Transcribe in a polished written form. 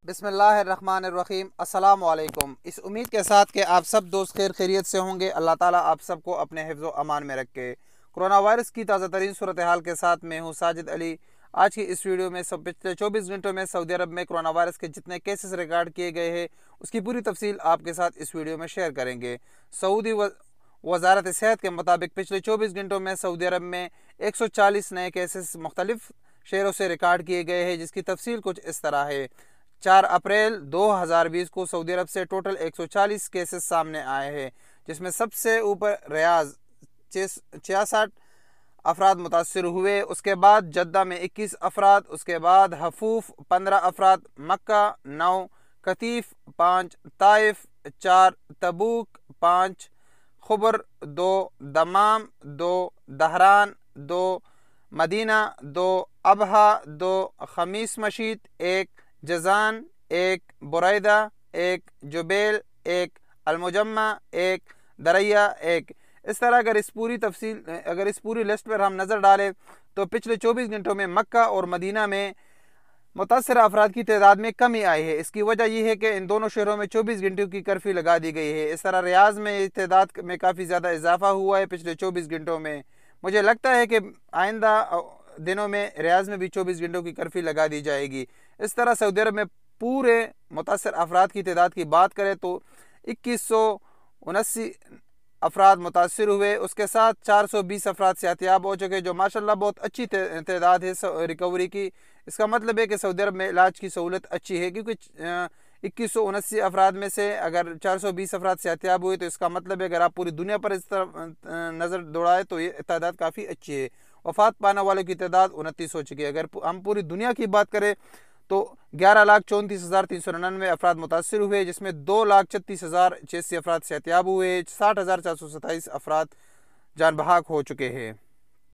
بسم اللہ الرحمن الرحیم۔ السلام علیکم۔ اس امید کے ساتھ کہ آپ سب دوست خیر خیریت سے ہوں گے، اللہ تعالیٰ آپ سب کو اپنے حفظ و امان میں رکھے۔ کرونا وائرس کی تازہ ترین صورتحال کے ساتھ میں ہوں ساجد علی۔ آج کی اس ویڈیو میں پچھلے 24 گھنٹوں میں سعودی عرب میں کرونا وائرس کے جتنے کیسز ریکارڈ کیے گئے ہیں اس کی پوری تفصیل آپ کے ساتھ اس ویڈیو میں شیئر کریں گے۔ سعودی وزارت صحت کے مطابق پچھلے 24 گھنٹوں میں سعودی عرب میں 140 نئے کیسز مختلف شہروں سے ریکارڈ کیے گئے ہیں، جس کی تفصیل کچھ اس طرح ہے۔ 4 اپریل 2020 کو سعودی عرب سے ٹوٹل 140 کیسز سامنے آئے ہیں، جس میں سب سے اوپر ریاض 66 افراد متاثر ہوئے، اس کے بعد جدہ میں 21 افراد، اس کے بعد حفوف 15 افراد، مکہ 9، قطیف 5، طائف 4، تبوک 5، خبر 2، دمام 2، دہران 2، مدینہ 2، ابہا 2، خمیس مشیط 1، جزان 1، بریدہ 1، جبیل 1، المجمع 1، دریا 1۔ اس طرح اگر اس پوری لسٹ پر ہم نظر ڈالیں تو پچھلے 24 گھنٹوں میں مکہ اور مدینہ میں متاثرہ افراد کی تعداد میں کمی آئی ہے۔ اس کی وجہ یہ ہے کہ ان دونوں شہروں میں 24 گھنٹوں کی کرفیو لگا دی گئی ہے۔ اس طرح ریاض میں تعداد میں کافی زیادہ اضافہ ہوا ہے پچھلے 24 گھنٹوں میں۔ مجھے لگتا ہے کہ آئندہ دنوں میں ریاض میں بھی 24 گھنٹوں کی کرفیو لگا دی جائے گی۔ اس طرح سعودی عرب میں پورے متاثر افراد کی تعداد کی بات کریں تو 2179 افراد متاثر ہوئے، اس کے ساتھ 420 افراد صحتیاب ہو چکے، جو ماشاءاللہ بہت اچھی تعداد ہے ریکوری کی۔ اس کا مطلب ہے کہ سعودی عرب میں علاج کی سہولت اچھی ہے، کیونکہ 2179 افراد میں سے اگر 420 افراد صحتیاب ہوئے تو اس کا مطلب ہے اگر آپ پوری دنیا پر اس طرف نظر دوڑائے تو یہ تعداد کافی اچھی ہے۔ وفات پانے والوں کی تعداد 29 ہو چکی ہے۔ اگر ہم پوری دنیا کی بات کریں تو 11,34,399 افراد متاثر ہوئے، جس میں 2,36,086 افراد صحتیاب ہوئے، 60,427 افراد جان بحق ہو چکے ہیں۔